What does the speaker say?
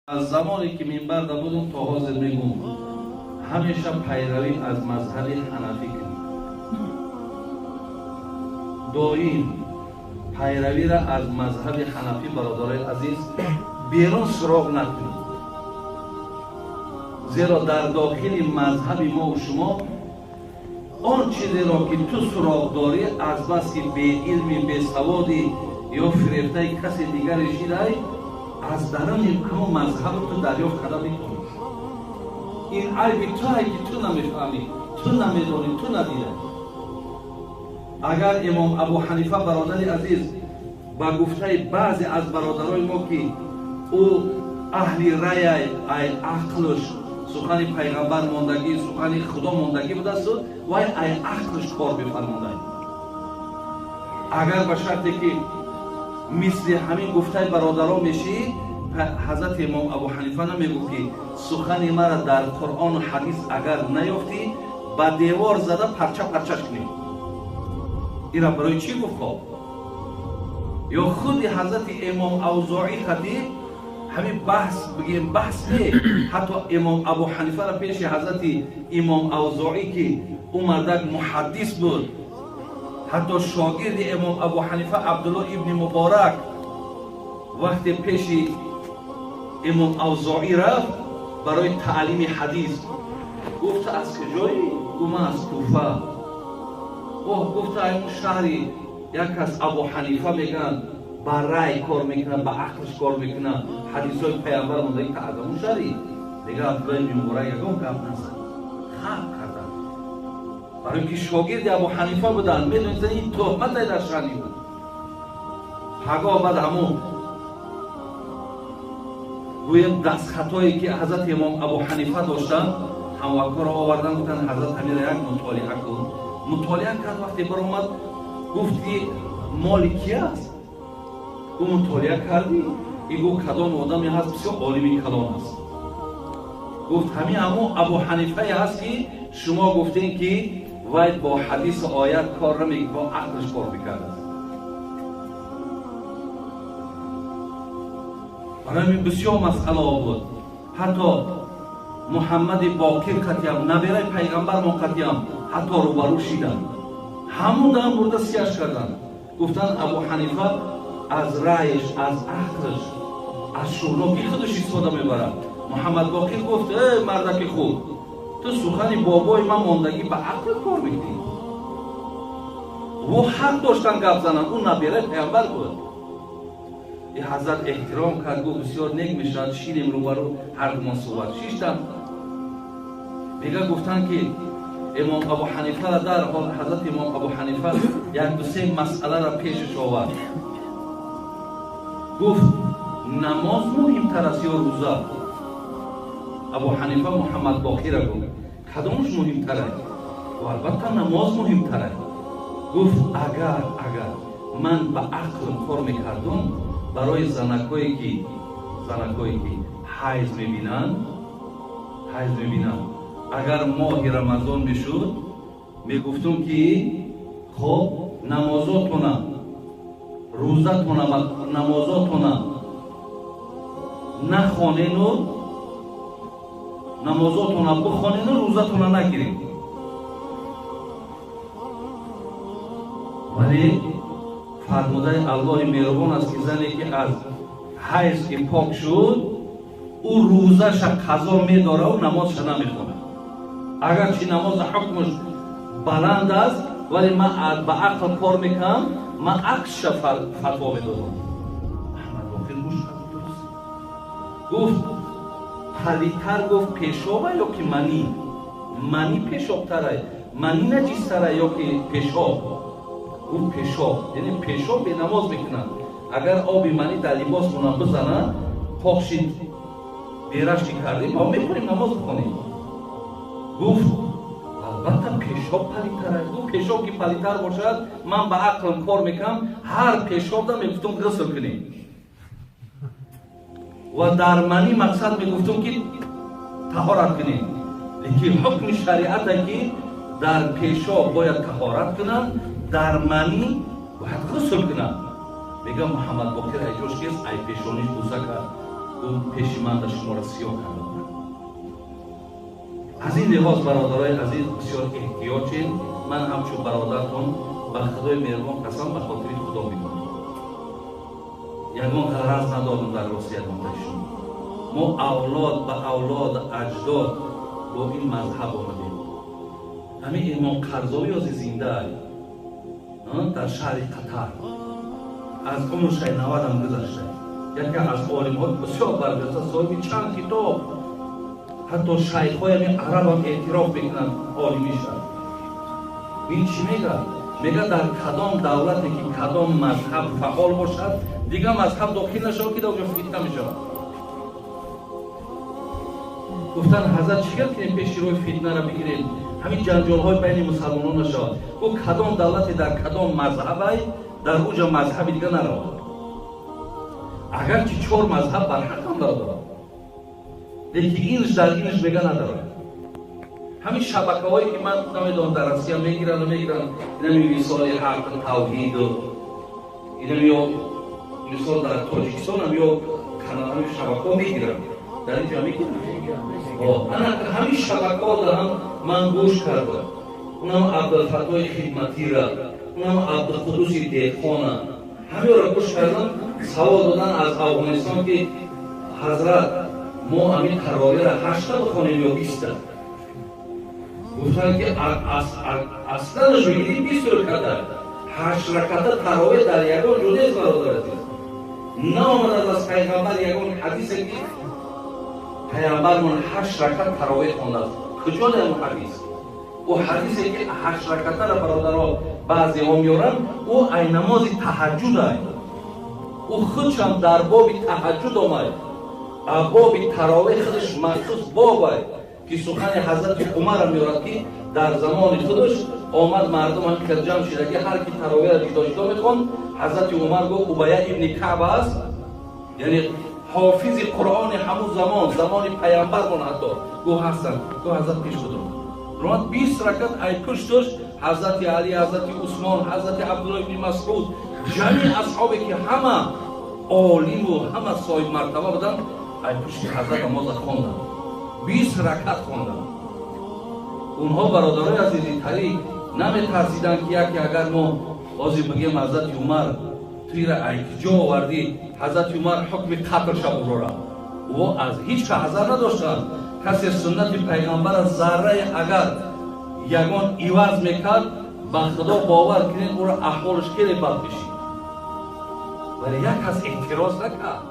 از زمانی که منبر دا بودم تا حاضر میگم همیشه پیروی از مذهب حنفی کنیم. دائم پیروی را از مذهب حنفی برادرای عزیز بیرون سراغ نکنیم. زیرا در داخل مذهب ما و شما آن چیزی را که تو سراغ داری از بس که به علمی به سوادی یا فریفته کسی دیگری شیده‌ای از درون همون مذهب تو دریافت کرده میکنی. این عیب تویی که تو نمیفهمی، تو نمیدانی، تو ندیده. اگر امام ابو حنیفه برادر عزیز با گفته بعضی از برادرای ما که او اهل رای ای عقلش سخن پیغمبر ماندگی، سخن خدا ماندگی بوده است و ای عقلش کار بفرمانده. اگر به شرطی که مثل همین گفته برادران میشی، حضرت امام ابو حنیفه نمیگو که سخن مرا در قرآن و حدیث اگر نیافتی با دیوار زده پرچه پرچش کنی. اینا برای چی گفت؟ یا خود حضرت امام اوزاعی خطیب همین بحث بگیم بحث نه، حتی امام ابو حنیفه را پیش حضرت امام اوزاعی که او مردک محدث بود، حتی شاگرد امام ابو حنیفه عبدالله ابن مبارک وقتی پیش امام اوزاعی رفت برای تعلیم حدیث، گفت از کجایی؟ گفت من از کوفه. گفت این شهری یک از ابو حنیفه میگن با رای کار میکنن، با عقلش کار میکنن، حدیث های پیامبر مونده که از اون شهری دیگه عبدالله ابن مبارک یکم گپ نزد، خلق کردن. برای اینکه شاگرد ابو حنیفه بودن، میدونید این تهمت در شأنی بود. هرگاه بعد همون گویم دست خطایی که حضرت امام ابو حنیفه داشتن، هموکر را آوردن گفتن حضرت امیر یک مطالعه کن. مطالعه کرد، وقتی برآمد گفت که مال کی است؟ او مطالعه کردی؟ ای گفت کدام آدمی هست بسیار عالمی کلام است. گفت همین ابو حنیفه هست که شما گفتین که وای با حدیث و آیت کار نمیکنه، با عقلش کار میکرده. برای بسیار مسئله بود. حتی محمد باقر کتیم نبیره پیغمبر ما کتیم حتی روبرو شیدن، همون دارن برده سیاش کردن. گفتن ابو حنیفه از رایش، از عقلش، از شغلکی خودش استفاده میبرد. محمد باقر گفت ای مردک خود، تو سخن بابای من ماندگی به عقل کار میکنی. و حق داشتن گفت زنن، اون نبیره پیغمبر بود. این حضرت احترام کرد، گفت بسیار نیک میشد شیریم روبرو هر دو ما صحبت شیشتن. دیگه گفتن که امام ابو حنیفه را در حال حضرت امام ابو حنیفه یک دو سه مسئله را پیشش آورد. گفت نماز مهمتر است یا روزه؟ ابو حنیفه محمد باقر را گفت کدامش مهمتر است؟ و البته نماز مهمتر است. گفت اگر من به عقل کار میکردم برای زنکایی که حیض میبینن، اگر ماه رمضان میشد میگفتم که خب نمازاتونه، روزتونه، نمازاتونه نخوانین و نمازاتونه بخوانین و روزتونه نگیرین. ولی فرموده الله مهربان است که زنی که از حیض که پاک شد او روزش قضا میداره و نمازش نمیخونه. اگرچه نماز حکمش بلند است ولی من با عقل کار میکنم، من عکسش فتوا میدادم. احمد باقر گفت پلیتر گفت پیشابه یا که منی پیشابتره، منی نجیستره یا که پیشاب؟ اون پیشاب، یعنی پیشاب به نماز میکنن. اگر آبی منی در لباس مونم بزنن پاکشید بیرشتی کردیم ما میکنیم نماز بخونیم. گفت البته پیشاب پلیتره. گفت پیشاب که پلیتر باشد من به عقل کار میکنم، هر پیشاب دا میگفتم غسل کنیم و در منی مقصد میگفتم که طهارت کنیم. لیکن حکم شریعت است که در پیشاب باید طهارت کنن، در منی باید غسل کنن. میگم محمد باقر ایجوش کس ای پیشونیش بوسه کرد. او پیش من در شما را سیاه کرده بود. از این لحاظ برادرای عزیز بسیار احتیاطین. من همچون برادرتون به خدای مهربان قسم به خاطر خدا میکنم یگان غرض ندارم در وصیت شما. ما اولاد به اولاد اجداد با این مذهب آمدیم. همین امام قرضاوی از زنده در شهر قطر از عمرش 90 هم گذشته. یکی از عالم ها بسیار برجسته صاحب چند کتاب، حتی شیخ های همین عرب هم اعتراف میکنن عالمی شد. این چی میگه؟ میگه در کدام دولتی که کدام مذهب فعال باشد دیگه مذهب داخل نشود که دوجا فتنه میشود. گفتن حضرت چیکار کنیم پیش روی فتنه را بگیریم، همین جنجال های بین مسلمانان نشود. او کدام دولتی در کدام مذهبی در اوجا مذهبی دیگه نرود. اگر که 4 مذهب بر حق هم دارد، لیکن اینش در اینش بگه ندارد. همین شبکه هایی که من نمیدونم در روسیه میگیرن اینمی مثال حق توحید و اینمی مثال در تاجیکستان هم یا کانال همین شبکه ها میگیرن در اینجا میگیرن. همین شبکه ها دارم من گوش کردم. اونم عبدالفتاح خدمتی را، اونم عبدالقدوس دیخانه همین را گوش کردم. سوال دادن از افغانستان که حضرت ما همین تراویح را 8 بخونیم یا 20. گفتن که اصلا نشویدی 20 رکعت 8 رکعت تراویح در یگان جدا برادر عزیز نامد از پیغمبر یگان حدیثی که پیغمبر من 8 رکعت تراویح خونده است. کجا در اون حدیث؟ او حدیثی که 8 رکعت را برادرها بعضی ها میارن او ای نماز تهجد است. او خودش هم در باب تهجد آمد. باب تراویح خودش مخصوص باب است که سخن حضرت عمر را میارد که در زمان خودش آمد مردم هم که جمع شده که هر کی تراویح را جدا جدا میخوان. حضرت عمر گفت اوبیه ابن کعب است، یعنی حافظ قرآن همون زمان پیامبر من حتی گفت هستن. گفت حضرت پیش خودم درمت 20 رکعت ای پشتش حضرت علی، حضرت عثمان، حضرت عبدالله بن مسعود، جمعی اصحابی که همه عالم و همه صاحب مرتبه بودن ای پشت حضرت نماز خواندن. 20 رکعت خواندن. اونها برادرای عزیزی طریق نمی‌ترسیدن که یکی اگر ما بازی بگیم حضرت عمر توی را ایجا آوردی حضرت عمر حکم قتل شد را و از هیچ که حذر نداشتن. کسی سنت پیغمبر از ذره اگر یگان ایواز میکرد به خدا باور کنید او را احوالش خیلی بد بشید، ولی یک کس اعتراض نکرد.